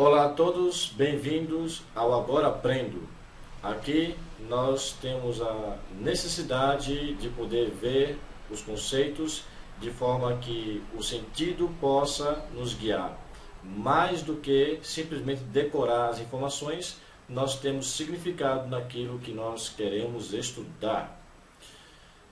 Olá a todos, bem-vindos ao Agora Aprendo. Aqui nós temos a necessidade de poder ver os conceitos de forma que o sentido possa nos guiar. Mais do que simplesmente decorar as informações, nós temos significado naquilo que nós queremos estudar.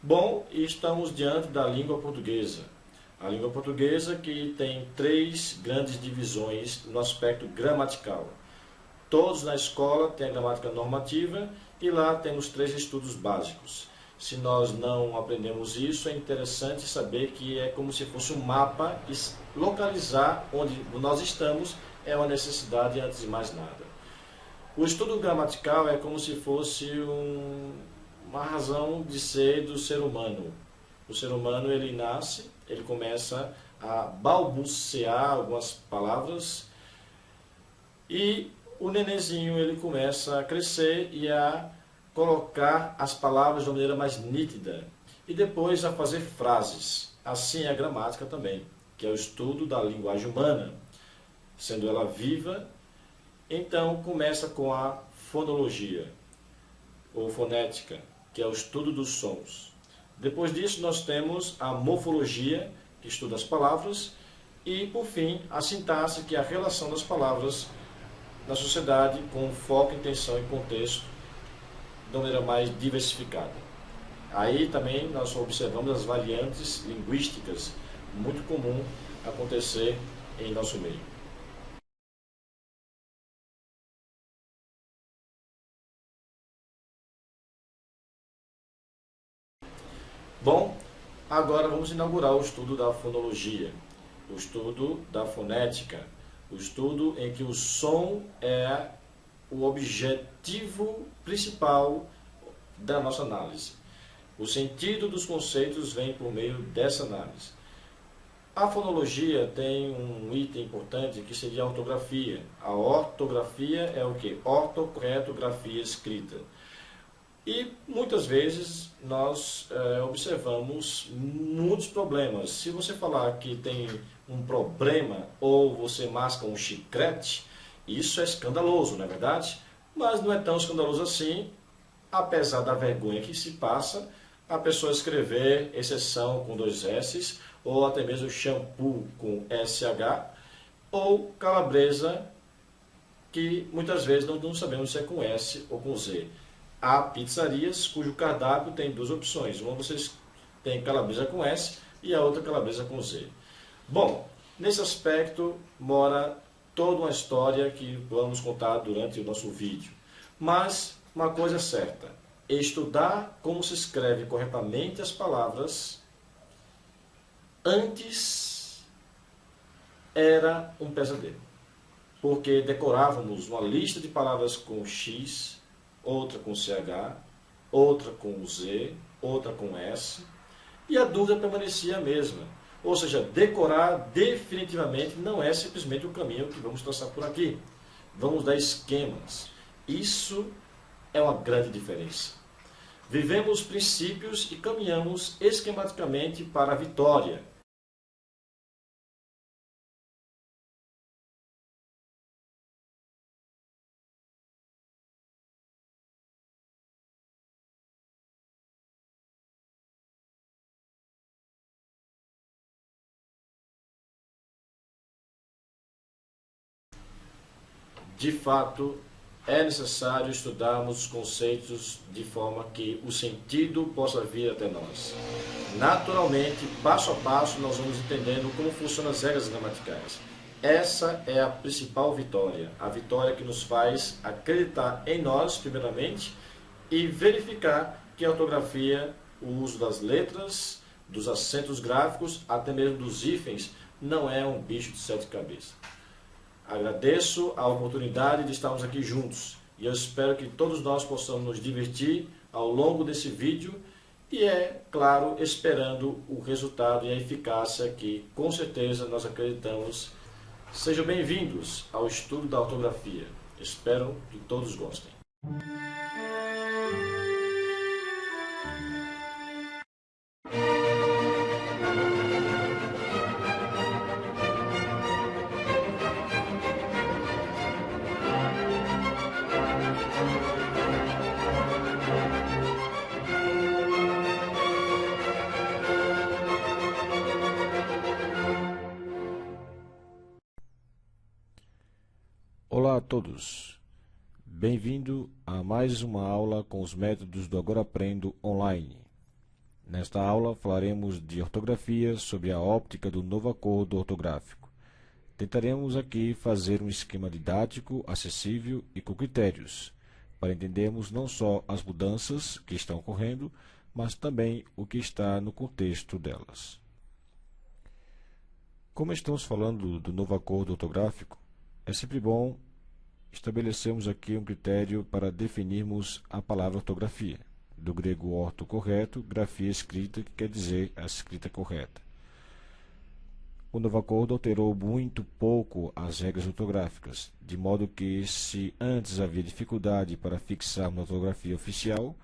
Bom, estamos diante da língua portuguesa. A língua portuguesa que tem três grandes divisões no aspecto gramatical. Todos na escola têm a gramática normativa e lá temos três estudos básicos. Se nós não aprendemos isso, é interessante saber que é como se fosse um mapa e localizar onde nós estamos é uma necessidade antes de mais nada. O estudo gramatical é como se fosse uma razão de ser do ser humano. O ser humano, ele nasce, ele começa a balbuciar algumas palavras e o nenenzinho, ele começa a crescer e a colocar as palavras de uma maneira mais nítida e depois a fazer frases. Assim é a gramática também, que é o estudo da linguagem humana, sendo ela viva. Então começa com a fonologia ou fonética, que é o estudo dos sons. Depois disso nós temos a morfologia, que estuda as palavras, e por fim a sintaxe, que é a relação das palavras na sociedade com foco, intenção e contexto de maneira mais diversificada. Aí também nós observamos as variantes linguísticas, muito comum acontecer em nosso meio. Bom, agora vamos inaugurar o estudo da fonologia, o estudo da fonética, o estudo em que o som é o objetivo principal da nossa análise. O sentido dos conceitos vem por meio dessa análise. A fonologia tem um item importante que seria a ortografia. A ortografia é o que? Orto, correto, grafia, escrita. E muitas vezes nós observamos muitos problemas. Se você falar que tem um problema ou você masca um chiclete, isso é escandaloso, não é verdade? Mas não é tão escandaloso assim, apesar da vergonha que se passa a pessoa escrever exceção com dois S, ou até mesmo shampoo com SH, ou calabresa, que muitas vezes não sabemos se é com S ou com Z. Há pizzarias cujo cardápio tem duas opções. Uma vocês tem calabresa com S e a outra calabresa com Z. Bom, nesse aspecto mora toda uma história que vamos contar durante o nosso vídeo. Mas uma coisa é certa, estudar como se escreve corretamente as palavras antes era um pesadelo. Porque decorávamos uma lista de palavras com X, outra com CH, outra com Z, outra com S, e a dúvida permanecia a mesma. Ou seja, decorar definitivamente não é simplesmente o caminho que vamos traçar por aqui. Vamos dar esquemas. Isso é uma grande diferença. Vivemos princípios e caminhamos esquematicamente para a vitória. De fato, é necessário estudarmos os conceitos de forma que o sentido possa vir até nós. Naturalmente, passo a passo, nós vamos entendendo como funcionam as regras gramaticais. Essa é a principal vitória, a vitória que nos faz acreditar em nós, primeiramente, e verificar que a ortografia, o uso das letras, dos acentos gráficos, até mesmo dos hífens, não é um bicho de sete cabeças. Agradeço a oportunidade de estarmos aqui juntos e eu espero que todos nós possamos nos divertir ao longo desse vídeo e claro, esperando o resultado e a eficácia que com certeza nós acreditamos. Sejam bem-vindos ao estudo da ortografia. Espero que todos gostem. todos, bem-vindo a mais uma aula com os métodos do Agora Aprendo online. Nesta aula falaremos de ortografia sobre a óptica do novo acordo ortográfico. Tentaremos aqui fazer um esquema didático, acessível e com critérios, para entendermos não só as mudanças que estão ocorrendo, mas também o que está no contexto delas. Como estamos falando do novo acordo ortográfico, é sempre bom estabelecermos aqui um critério para definirmos a palavra ortografia, do grego orto correto, grafia escrita, que quer dizer a escrita correta. O novo acordo alterou muito pouco as regras ortográficas, de modo que, se antes havia dificuldade para fixar uma ortografia oficial,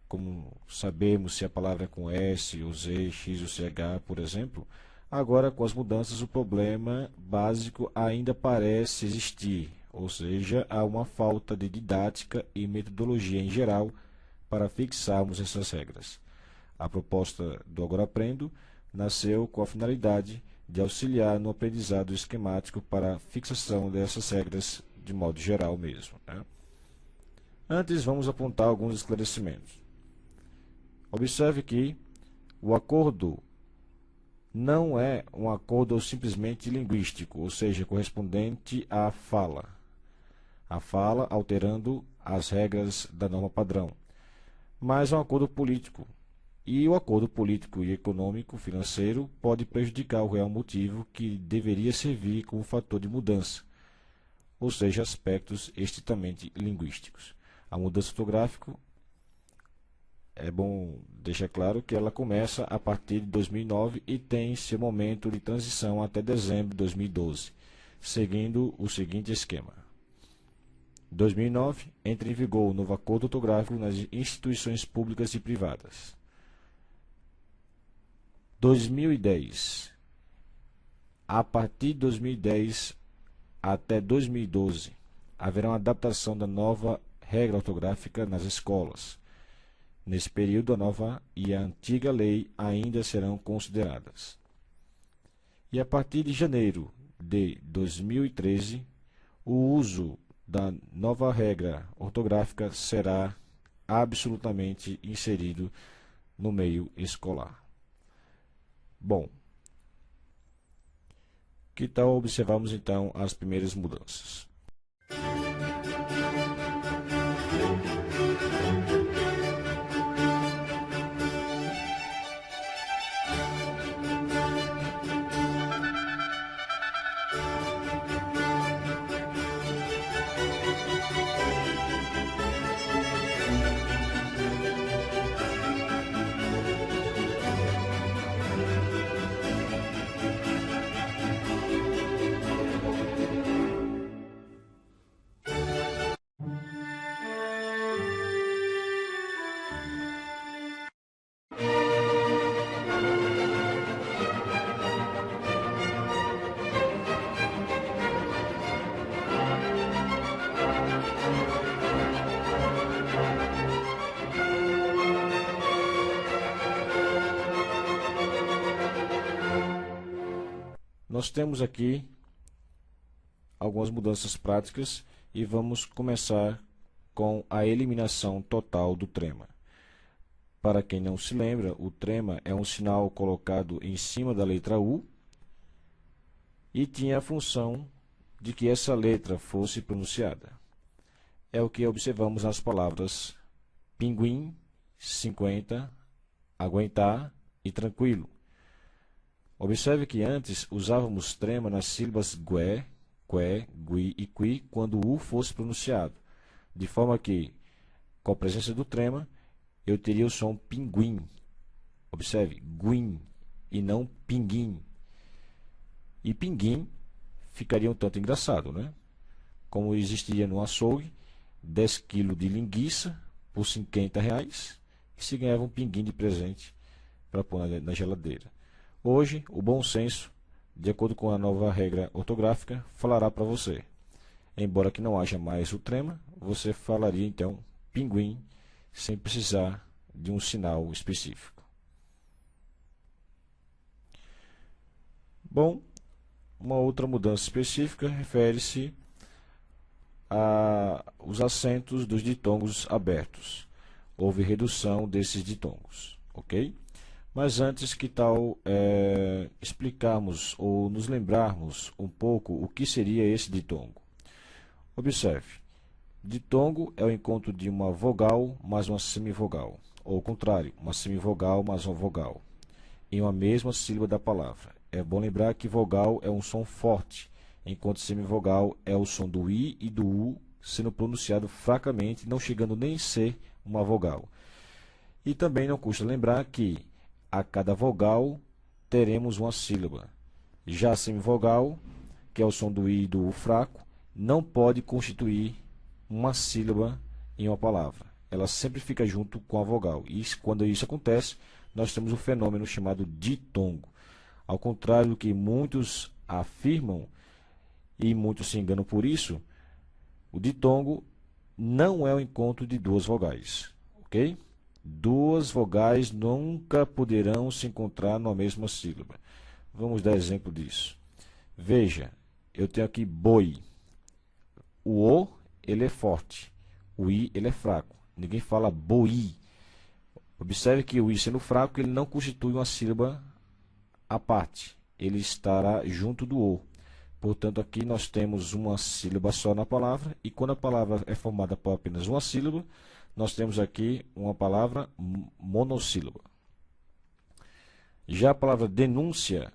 como sabemos se a palavra é com S, ou Z, X ou CH, por exemplo, agora com as mudanças o problema básico ainda parece existir, ou seja, há uma falta de didática e metodologia em geral para fixarmos essas regras. A proposta do Agora Aprendo nasceu com a finalidade de auxiliar no aprendizado esquemático para a fixação dessas regras de modo geral mesmo, né? Antes, vamos apontar alguns esclarecimentos. Observe que o acordo não é um acordo simplesmente linguístico, ou seja, correspondente à fala. A fala alterando as regras da norma padrão, mas é um acordo político. E o acordo político e econômico financeiro pode prejudicar o real motivo que deveria servir como fator de mudança, ou seja, aspectos estritamente linguísticos. A mudança ortográfica, é bom deixar claro que ela começa a partir de 2009 e tem seu momento de transição até dezembro de 2012, seguindo o seguinte esquema. 2009, entra em vigor o novo acordo ortográfico nas instituições públicas e privadas. 2010. A partir de 2010 até 2012, haverá uma adaptação da nova regra ortográfica nas escolas. Nesse período, a nova e a antiga lei ainda serão consideradas. E a partir de janeiro de 2013, o uso da nova regra ortográfica será absolutamente inserido no meio escolar. Bom, que tal observarmos então as primeiras mudanças? Nós temos aqui algumas mudanças práticas e vamos começar com a eliminação total do trema. Para quem não se lembra, o trema é um sinal colocado em cima da letra U e tinha a função de que essa letra fosse pronunciada. É o que observamos nas palavras pinguim, 50, aguentar e tranquilo. Observe que antes usávamos trema nas sílabas gué, qué, gui e qui quando o U fosse pronunciado, de forma que, com a presença do trema, eu teria o som pinguim. Observe, guim, e não pinguim. E pinguim ficaria um tanto engraçado, né? Como existiria no açougue 10 kg de linguiça por R$ 50 e se ganhava um pinguim de presente para pôr na geladeira. Hoje, o bom senso, de acordo com a nova regra ortográfica, falará para você. Embora que não haja mais o trema, você falaria então pinguim, sem precisar de um sinal específico. Bom, uma outra mudança específica refere-se os acentos dos ditongos abertos. Houve redução desses ditongos, ok? Mas antes, que tal explicarmos ou nos lembrarmos um pouco o que seria esse ditongo? Observe, ditongo é o encontro de uma vogal mais uma semivogal, ou ao contrário, uma semivogal mais uma vogal, em uma mesma sílaba da palavra. É bom lembrar que vogal é um som forte, enquanto semivogal é o som do I e do U sendo pronunciado fracamente, não chegando nem a ser uma vogal. E também não custa lembrar que a cada vogal teremos uma sílaba. Já a semivogal, que é o som do I e do U fraco, não pode constituir uma sílaba em uma palavra. Ela sempre fica junto com a vogal. E quando isso acontece, nós temos um fenômeno chamado ditongo. Ao contrário do que muitos afirmam, e muitos se enganam por isso, o ditongo não é o encontro de duas vogais, ok? Duas vogais nunca poderão se encontrar numa mesma sílaba. Vamos dar exemplo disso. Veja, eu tenho aqui boi. O O, ele é forte. O I, ele é fraco. Ninguém fala boi. Observe que o I, sendo fraco, ele não constitui uma sílaba à parte. Ele estará junto do O. Portanto, aqui nós temos uma sílaba só na palavra. E quando a palavra é formada por apenas uma sílaba, nós temos aqui uma palavra monossílaba. Já a palavra denúncia,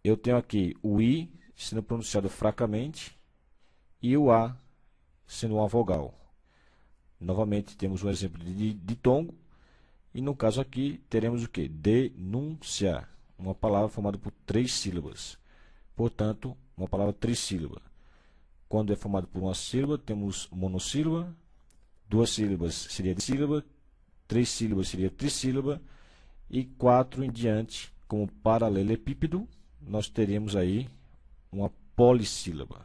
eu tenho aqui o I sendo pronunciado fracamente e o A sendo uma vogal. Novamente, temos um exemplo de ditongo. E no caso aqui, teremos o que? Denúncia, uma palavra formada por 3 sílabas. Portanto, uma palavra trissílaba. Quando é formado por uma sílaba, temos monossílaba, 2 sílabas seria dissílaba, 3 sílabas seria trissílaba, e 4 em diante, como paralelepípedo, nós teremos aí uma polissílaba.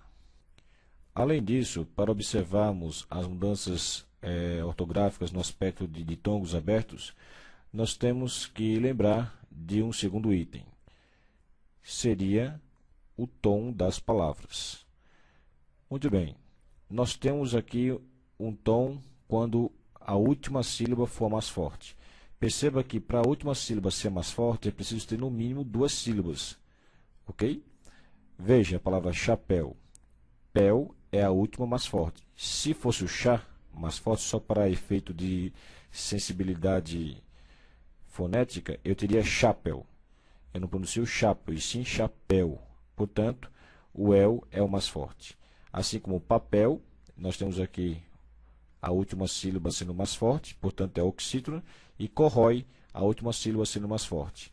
Além disso, para observarmos as mudanças ortográficas no aspecto de ditongos abertos, nós temos que lembrar de um segundo item. Seria o tom das palavras. Muito bem, nós temos aqui um tom quando a última sílaba for mais forte. Perceba que para a última sílaba ser mais forte, é preciso ter no mínimo 2 sílabas. Ok? Veja a palavra chapéu. Pel é a última mais forte. Se fosse o chá mais forte, só para efeito de sensibilidade fonética, eu teria chapéu. Eu não pronuncio chapéu, e sim chapéu. Portanto, o el é o mais forte. Assim como papel, nós temos aqui a última sílaba sendo mais forte, portanto é oxítona, e corrói, a última sílaba sendo mais forte.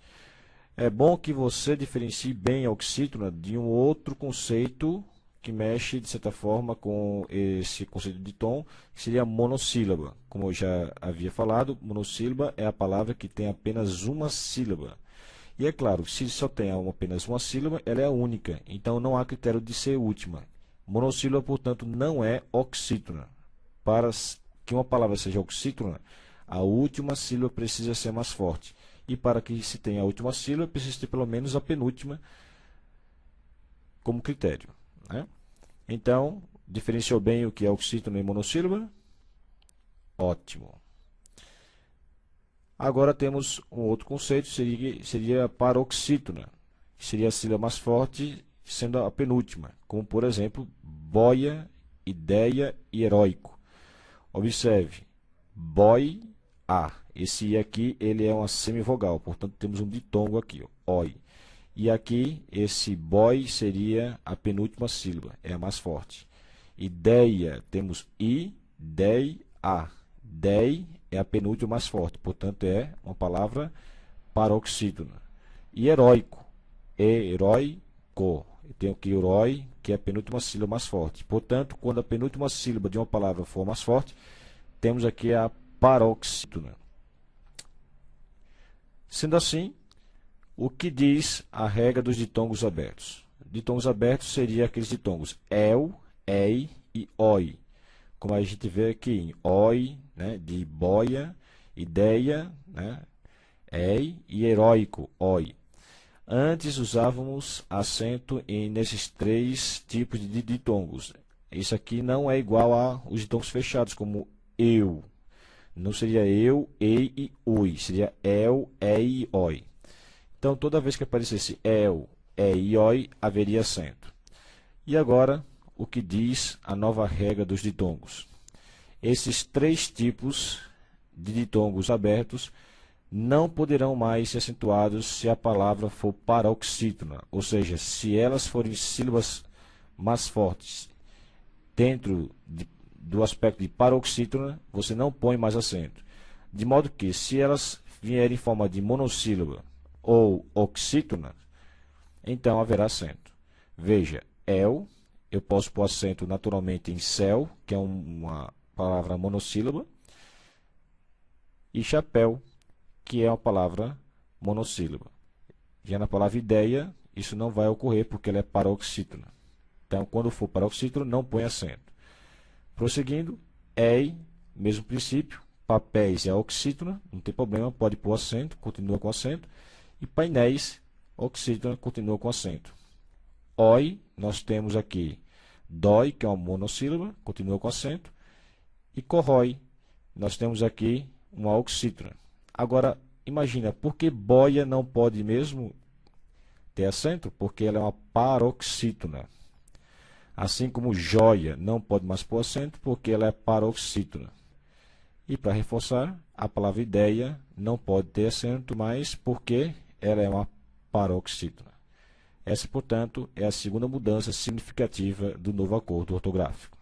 É bom que você diferencie bem a oxítona de um outro conceito que mexe, de certa forma, com esse conceito de tom, que seria a monossílaba. Como eu já havia falado, monossílaba é a palavra que tem apenas uma sílaba. E é claro, se só tem apenas uma sílaba, ela é a única, então não há critério de ser última. Monossílaba, portanto, não é oxítona. Para que uma palavra seja oxítona, a última sílaba precisa ser mais forte. E para que se tenha a última sílaba, precisa ter pelo menos a penúltima como critério, né? Então, diferenciou bem o que é oxítona e monossílaba? Ótimo. Agora temos um outro conceito, seria paroxítona, que seria a sílaba mais forte, sendo a penúltima, como por exemplo, boia, ideia e heróico. Observe, boi, a. Esse i aqui, ele é uma semivogal, portanto temos um ditongo aqui, ó, oi. E aqui, esse boi seria a penúltima sílaba, é a mais forte. Ideia, temos i, dei, a. Dei é a penúltima mais forte, portanto é uma palavra paroxítona. E heróico, heróico. Eu tenho aqui herói, que é a penúltima sílaba mais forte. Portanto, quando a penúltima sílaba de uma palavra for mais forte, temos aqui a paroxítona. Sendo assim, o que diz a regra dos ditongos abertos? Ditongos abertos seriam aqueles ditongos el, ei e oi. Como a gente vê aqui em oi, né, de boia, ideia, né, ei, e heróico, oi. Antes usávamos acento nesses três tipos de ditongos. Isso aqui não é igual aos ditongos fechados, como eu. Não seria eu, ei e oi. Seria el, e e oi. Então, toda vez que aparecesse el, e e oi, haveria acento. E agora, o que diz a nova regra dos ditongos? Esses três tipos de ditongos abertos não poderão mais ser acentuados se a palavra for paroxítona, ou seja, se elas forem sílabas mais fortes dentro do aspecto de paroxítona, você não põe mais acento. De modo que, se elas vierem em forma de monossílaba ou oxítona, então haverá acento. Veja, eu posso pôr acento naturalmente em céu, que é uma palavra monossílaba, e chapéu, que é uma palavra monossílaba. Já na palavra ideia, isso não vai ocorrer porque ela é paroxítona. Então, quando for paroxítona, não põe acento. Prosseguindo, mesmo princípio, papéis é oxítona, não tem problema, pode pôr acento, continua com acento. E painéis, oxítona, continua com acento. Oi, nós temos aqui dói, que é uma monossílaba, continua com acento. E corrói, nós temos aqui uma oxítona. Agora, imagina, por que boia não pode mesmo ter acento? Porque ela é uma paroxítona. Assim como joia não pode mais pôr acento, porque ela é paroxítona. E para reforçar, a palavra ideia não pode ter acento mais, porque ela é uma paroxítona. Essa, portanto, é a segunda mudança significativa do novo acordo ortográfico.